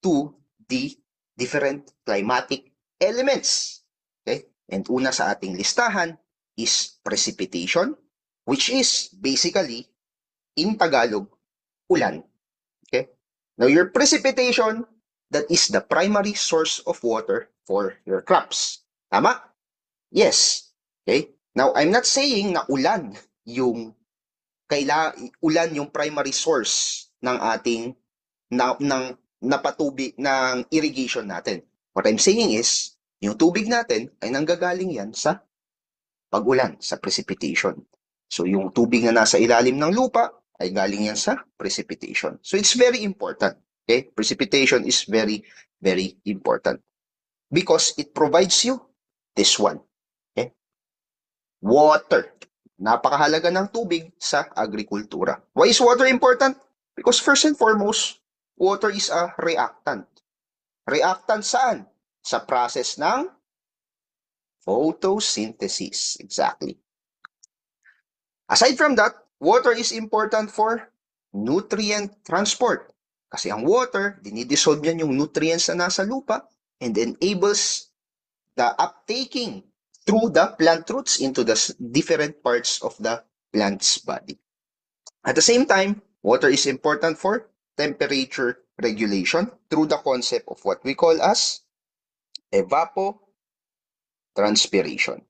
to the different climatic elements. Okay? And una sa ating listahan is precipitation, which is basically, in Tagalog, ulan. Okay? Now, your precipitation, that is the primary source of water for your crops. Tama? Yes. Okay? Now, I'm not saying na ulan yung ulan yung primary source ng ating ng napatubig ng irrigation natin. What I'm saying is, yung tubig natin ay nanggagaling yan sa pag-ulan, sa precipitation. So yung tubig na nasa ilalim ng lupa ay galing yan sa precipitation. So it's very important. Okay? Precipitation is very, very important because it provides you this one. Okay? Water. Napakahalaga ng tubig sa agrikultura. Why is water important? Because first and foremost, water is a reactant. Reactant saan? Sa process ng photosynthesis. Exactly. Aside from that, water is important for nutrient transport. Kasi ang water, dinidissolve niyan yung nutrients na nasa lupa and enables the uptaking through the plant roots into the different parts of the plant's body. At the same time, water is important for temperature regulation through the concept of what we call as evapotranspiration.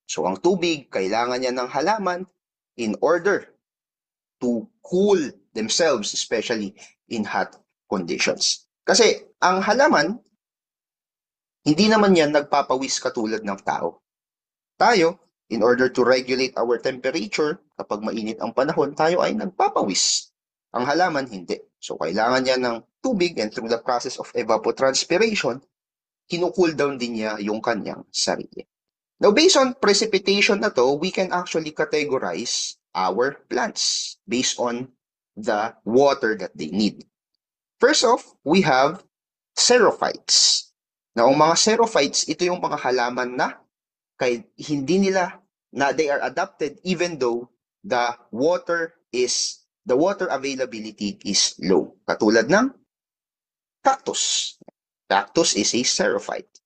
So ang tubig, kailangan niya ng halaman in order to cool themselves, especially in hot conditions. Kasi ang halaman, hindi naman yan nagpapawis katulad ng tao. Tayo, in order to regulate our temperature, kapag mainit ang panahon, tayo ay nagpapawis. Ang halaman, hindi. So, kailangan niya ng tubig and through the process of evapotranspiration, kinu-cool down din niya yung kanyang sarili. Now, based on precipitation na to, we can actually categorize our plants based on the water that they need. First off, we have xerophytes. Now, ang mga xerophytes, ito yung mga halaman na hindi nila, na they are adapted even though the water availability is low. Katulad ng cactus. Cactus is a xerophyte.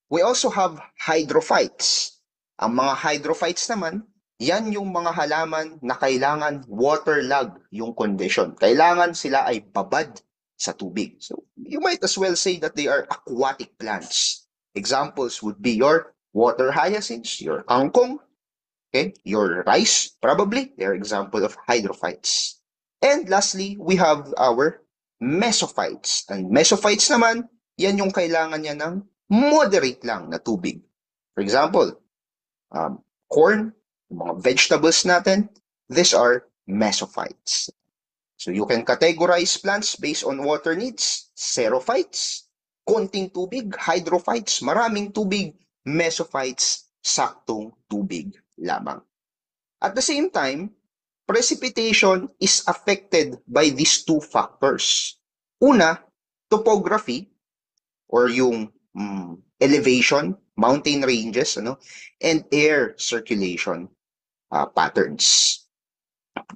We also have hydrophytes. Ang mga hydrophytes naman, yan yung mga halaman na kailangan waterlogged yung condition. Kailangan sila ay babad sa tubig. So, you might as well say that they are aquatic plants. Examples would be your water hyacinths, your kangkong, okay, your rice, probably. They're example of hydrophytes. And lastly, we have our mesophytes. And mesophytes naman, yan yung kailangan niya ng moderate lang na tubig. For example, corn, mga vegetables natin, these are mesophytes. So you can categorize plants based on water needs, xerophytes, konting tubig, hydrophytes, maraming tubig, mesophytes, saktong tubig lamang. At the same time, precipitation is affected by these two factors. Una, topography, or yung elevation, mountain ranges, and air circulation patterns.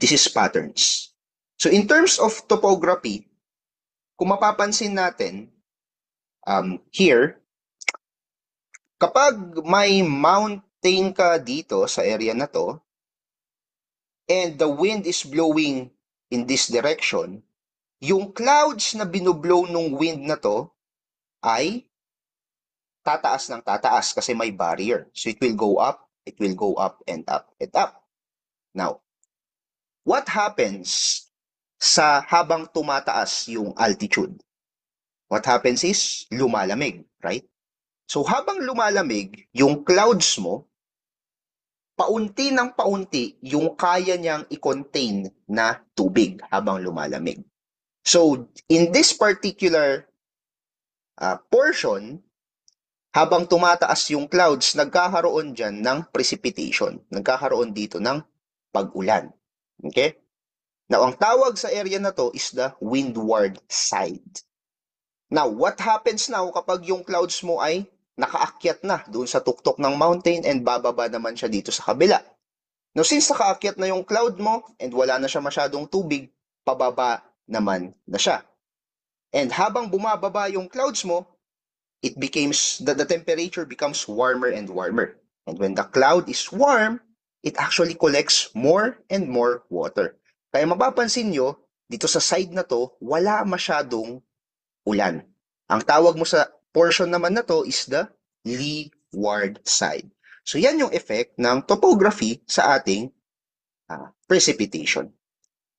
This is patterns. So in terms of topography, kung mapapansin natin, here, kapag may mountain ka dito sa area na to, and the wind is blowing in this direction, yung clouds na binublow ng wind na to ay tataas ng tataas kasi may barrier. So it will go up, and up, and up. Now, what happens sa habang tumataas yung altitude? What happens is lumalamig, right? So habang lumalamig, yung clouds mo, paunti ng paunti yung kaya niyang i-contain na tubig habang lumalamig. So in this particular portion, habang tumataas yung clouds, nagkakaroon dyan ng precipitation. Nagkakaroon dito ng pag-ulan. Okay? Now, ang tawag sa area na to is the windward side. Now, what happens now kapag yung clouds mo ay nakaakyat na doon sa tuktok ng mountain and bababa naman siya dito sa kabila? Now, since nakaakyat na yung cloud mo and wala na siya masyadong tubig, pababa naman na siya. And habang bumababa yung clouds mo, the temperature becomes warmer and warmer. And when the cloud is warm, it actually collects more and more water. Kaya mapapansin nyo, dito sa side na to, wala masyadong ulan. Ang tawag mo sa portion naman na to is the leeward side. So yan yung effect ng topography sa ating precipitation.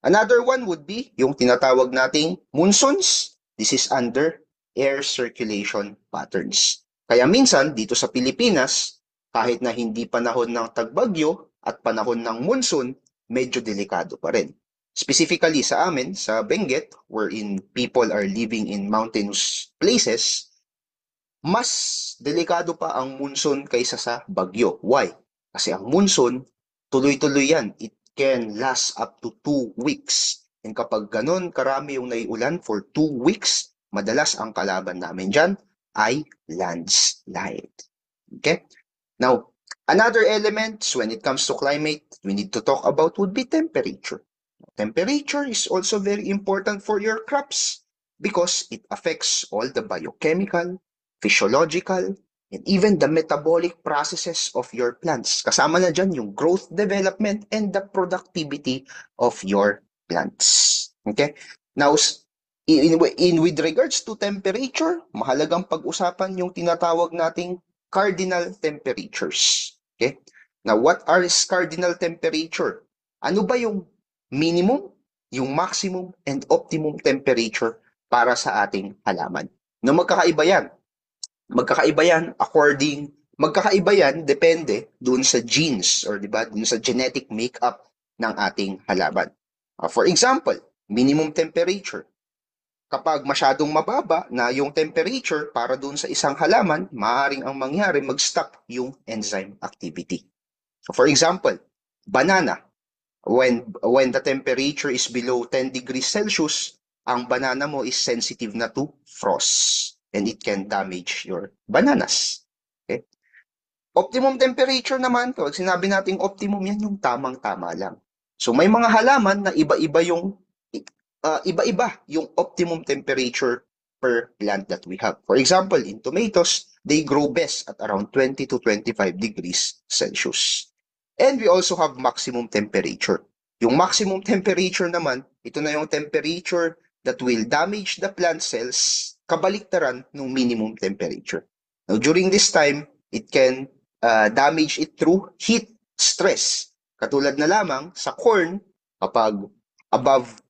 Another one would be yung tinatawag nating monsoons. This is under air circulation patterns. Kaya minsan dito sa Pilipinas, kahit na hindi panahon ng tagbagyo at panahon ng monsoon, medyo delikado pa rin. Specifically sa amin, sa Benguet, wherein people are living in mountainous places, mas delikado pa ang monsoon kaysa sa bagyo. Why? Kasi ang monsoon, tuloy-tuloy yan. It can last up to 2 weeks. And kapag ganun karami yung naiulan for 2 weeks, madalas ang kalaban namin dyan ay landslide. Okay? Now, another element when it comes to climate we need to talk about would be temperature. Temperature is also very important for your crops because it affects all the biochemical, physiological, and even the metabolic processes of your plants. Kasama na dyan yung growth, development, and the productivity of your plants. Okay? Now, with regards to temperature, mahalagang pag-usapan yung tinatawag nating cardinal temperatures. Okay? Now, what are cardinal temperature? Ano ba yung minimum, yung maximum, and optimum temperature para sa ating halaman? No, magkakaiba yan. Magkakaiba yan depende dun sa genes or diba, dun sa genetic makeup ng ating halaman. For example, minimum temperature. Kapag masyadong mababa na yung temperature para dun sa isang halaman, maaaring ang mangyari mag-stop yung enzyme activity. So for example, banana. When the temperature is below 10 degrees Celsius, ang banana mo is sensitive na to frost and it can damage your bananas. Okay? Optimum temperature naman, kapag sinabi nating optimum, yan yung tamang-tama lang. So may mga halaman na iba-iba yung optimum temperature per plant that we have. For example, in tomatoes, they grow best at around 20 to 25 degrees Celsius. And we also have maximum temperature. Yung maximum temperature naman, ito na yung temperature that will damage the plant cells kabaliktaran ng minimum temperature. Now, during this time, it can damage it through heat stress. Katulad na lamang sa corn, kapag above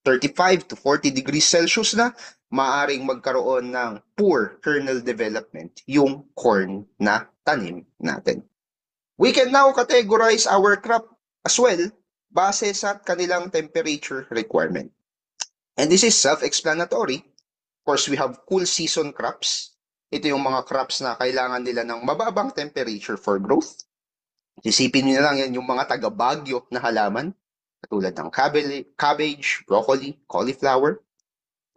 35 to 40 degrees Celsius na, maaring magkaroon ng poor kernel development yung corn na tanim natin. We can now categorize our crop as well base sa kanilang temperature requirement. And this is self-explanatory. Of course, we have cool season crops. Ito yung mga crops na kailangan nila ng mababang temperature for growth. Isipin nyo na lang yan yung mga taga-Baguio na halaman, katulad ng cabbage, broccoli, cauliflower.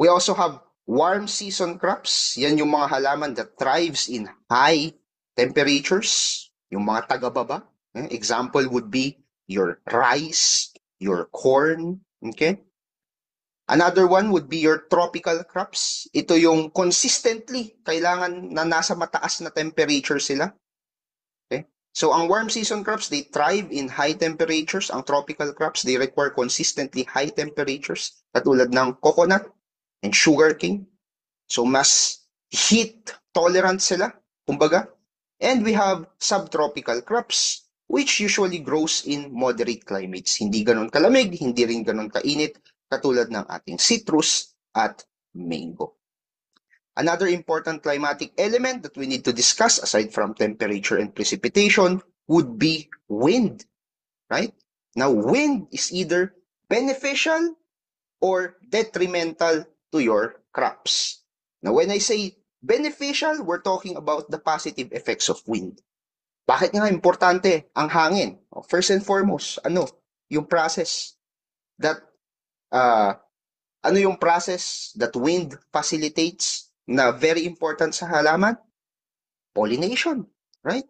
We also have warm season crops. Yan yung mga halaman that thrives in high temperatures. Yung mga taga-baba, example would be your rice, your corn, okay? Another one would be your tropical crops. Ito yung consistently kailangan na nasa mataas na temperature sila. Okay? So ang warm season crops, they thrive in high temperatures. Ang tropical crops, they require consistently high temperatures, katulad ng coconut and sugarcane. So mas heat tolerant sila, kumbaga. And we have subtropical crops, which usually grows in moderate climates. Hindi ganun kalamig, hindi rin ganun kainit, katulad ng ating citrus at mango. Another important climatic element that we need to discuss aside from temperature and precipitation would be wind, right? Now, wind is either beneficial or detrimental to your crops. Now, when I say beneficial, we're talking about the positive effects of wind. Bakit nga importante ang hangin? First and foremost, yung process that wind facilitates na very important sa halaman? Pollination, right?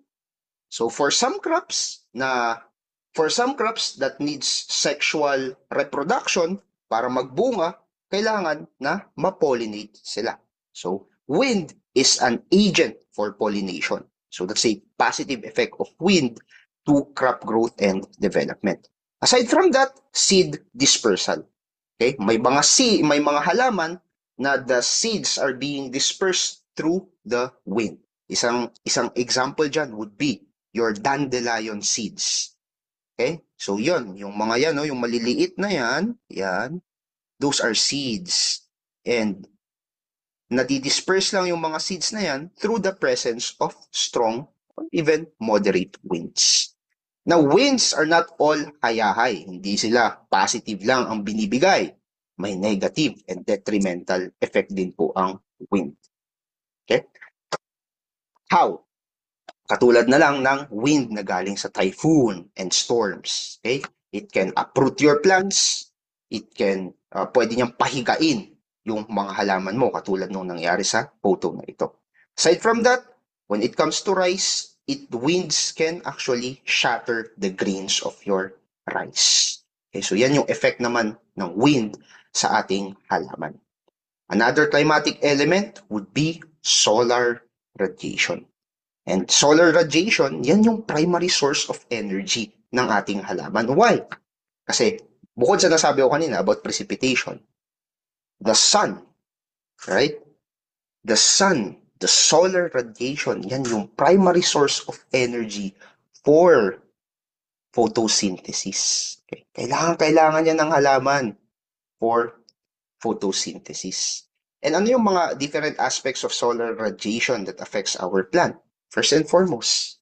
So for some crops that needs sexual reproduction para magbunga, kailangan na ma-pollinate sila. So, wind is an agent for pollination. So, that's a positive effect of wind to crop growth and development. Aside from that, seed dispersal. Okay? May mga halaman na the seeds are being dispersed through the wind. Isang example dyan would be your dandelion seeds. Okay? So, yun. Yung mga yan, no, yung maliliit na yan, those are seeds. And nadidisperse lang yung mga seeds na yan through the presence of strong or even moderate winds. Now, winds are not all hayahay. Hindi sila positive lang ang binibigay. May negative and detrimental effect din po ang wind. Okay? How? Katulad na lang ng wind na galing sa typhoon and storms. Okay? It can uproot your plants. It can, pwede niyang pahigain yung mga halaman mo, katulad nung nangyari sa photo na ito. Aside from that, when it comes to rice, winds can actually shatter the grains of your rice. Okay, so yan yung effect naman ng wind sa ating halaman. Another climatic element would be solar radiation. And solar radiation, yan yung primary source of energy ng ating halaman. Why? Kasi bukod sa nasabi ko kanina about precipitation, the sun, right? The sun, the solar radiation, yan yung primary source of energy for photosynthesis. Okay? Kailangan yan ng halaman for photosynthesis. And ano yung mga different aspects of solar radiation that affects our plant? First and foremost,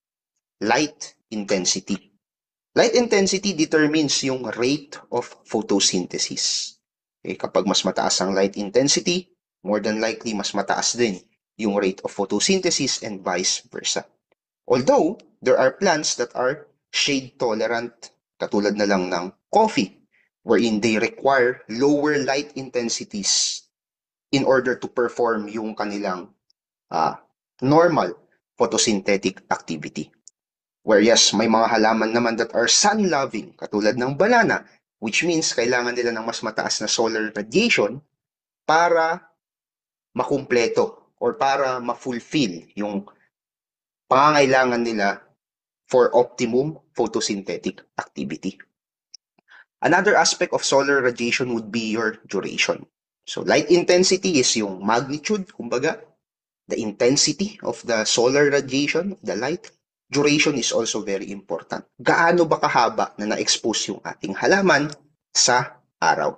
light intensity. Light intensity determines yung rate of photosynthesis. Okay, kapag mas mataas ang light intensity, more than likely mas mataas din yung rate of photosynthesis and vice versa. Although, there are plants that are shade tolerant, katulad na lang ng coffee, wherein they require lower light intensities in order to perform yung kanilang normal photosynthetic activity. Whereas may mga halaman naman that are sun-loving, katulad ng banana, which means kailangan nila ng mas mataas na solar radiation para makumpleto or para ma-fulfill yung pangangailangan nila for optimum photosynthetic activity. Another aspect of solar radiation would be your duration. So light intensity is yung magnitude, kumbaga, the intensity of the solar radiation, the light. Duration is also very important. Gaano ba kahaba na na-expose yung ating halaman sa araw?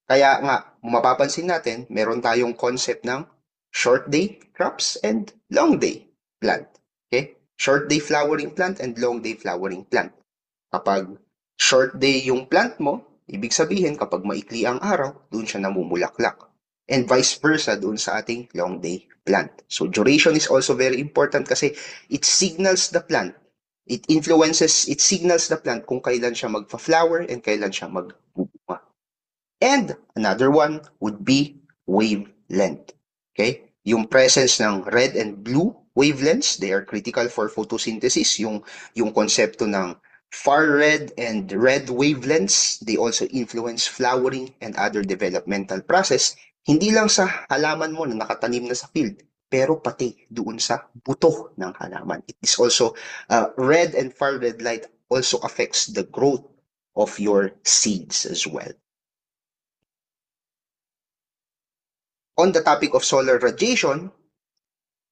Kaya nga, mapapansin natin, meron tayong concept ng short day crops and long day plant. Okay? Short day flowering plant and long day flowering plant. Kapag short day yung plant mo, ibig sabihin kapag maikli ang araw, doon siya namumulaklak. And vice versa doon sa ating long day plant. So duration is also very important kasi it signals the plant. It signals the plant kung kailan siya magfa-flower and kailan siya magbubunga. And another one would be wavelength. Okay? Yung presence ng red and blue wavelengths, they are critical for photosynthesis. Yung konsepto ng far red and red wavelengths, they also influence flowering and other developmental process. Hindi lang sa halaman mo na nakatanim na sa field, pero pati doon sa buto ng halaman. It is also, red and far red light also affects the growth of your seeds as well. On the topic of solar radiation,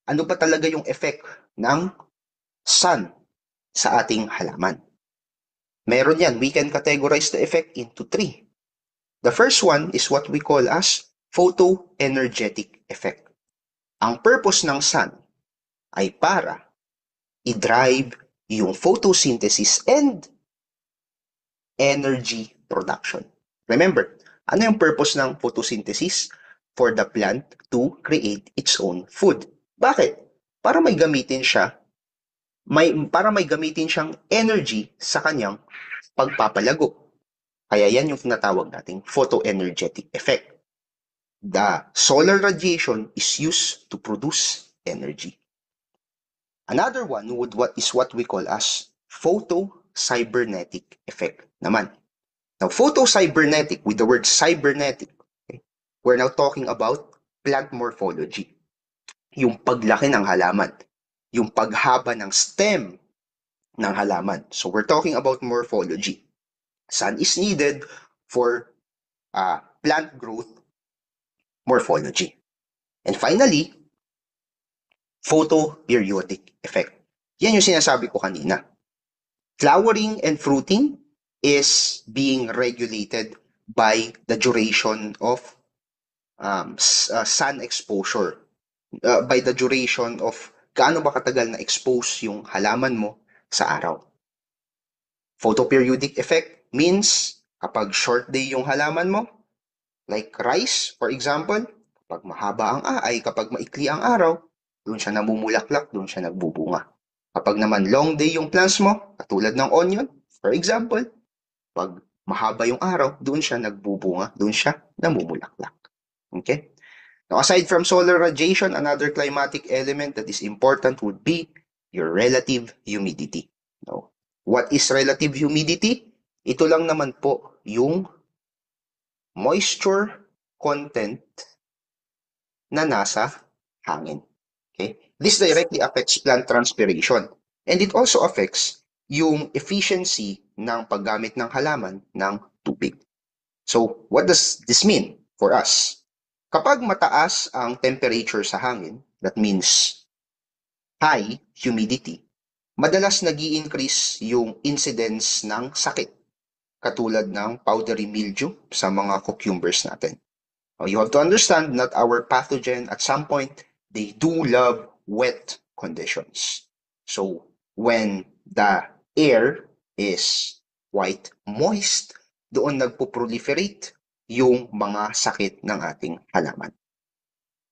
ano ba talaga yung effect ng sun sa ating halaman? Meron yan. We can categorize the effect into three. The first one is what we call as photoenergetic effect. Ang purpose ng sun ay para i-drive yung photosynthesis and energy production. Remember, ano yung purpose ng photosynthesis? For the plant to create its own food. Bakit? Para may gamitin siya, para may gamitin siyang energy sa kanyang pagpapalago. Kaya yan yung tinatawag nating photoenergetic effect. The solar radiation is used to produce energy. Another one is what we call as photocybernetic effect naman. Now, photocybernetic, with the word cybernetic, okay, we're now talking about plant morphology. Yung paglaki ng halaman, yung paghaba ng stem ng halaman. So we're talking about morphology. Sun is needed for plant growth morphology. And finally, photoperiodic effect. Yan yung sinasabi ko kanina. Flowering and fruiting is being regulated by the duration of sun exposure. By the duration of gaano ba katagal na expose yung halaman mo sa araw. Photoperiodic effect means kapag short day yung halaman mo, like rice, for example, kapag mahaba kapag maikli ang araw, doon siya namumulaklak, doon siya nagbubunga. Kapag naman long day yung plants mo, katulad ng onion, for example, pag mahaba yung araw, doon siya nagbubunga, doon siya namumulaklak. Okay? Now, aside from solar radiation, another climatic element that is important would be your relative humidity. Now, what is relative humidity? Ito lang naman po yung moisture content na nasa hangin. Okay? This directly affects plant transpiration. And it also affects yung efficiency ng paggamit ng halaman ng tubig. So, what does this mean for us? Kapag mataas ang temperature sa hangin, that means high humidity, madalas nag-i-increase yung incidence ng sakit, katulad ng powdery mildew sa mga cucumbers natin. You have to understand that our pathogen at some point, they do love wet conditions. So, when the air is quite moist, doon nagpo-proliferate yung mga sakit ng ating halaman.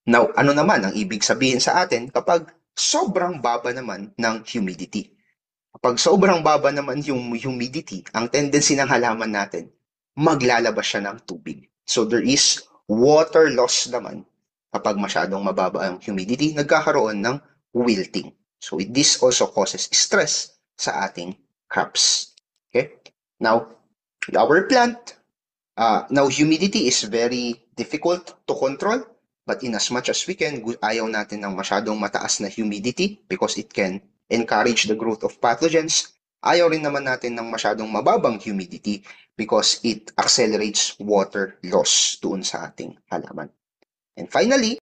Now, ano naman ang ibig sabihin sa atin kapag sobrang baba naman ng humidity? Kapag sobrang baba naman yung humidity, ang tendency ng halaman natin, maglalabas siya ng tubig. So there is water loss naman kapag masyadong mababa ang humidity, nagkakaroon ng wilting. So this also causes stress sa ating crops. Okay? Now, our plant, now humidity is very difficult to control, but in as much as we can, ayaw natin ng masyadong mataas na humidity because it can encourage the growth of pathogens. Ayaw rin naman natin ng masyadong mababang humidity because it accelerates water loss doon sa ating halaman. And finally,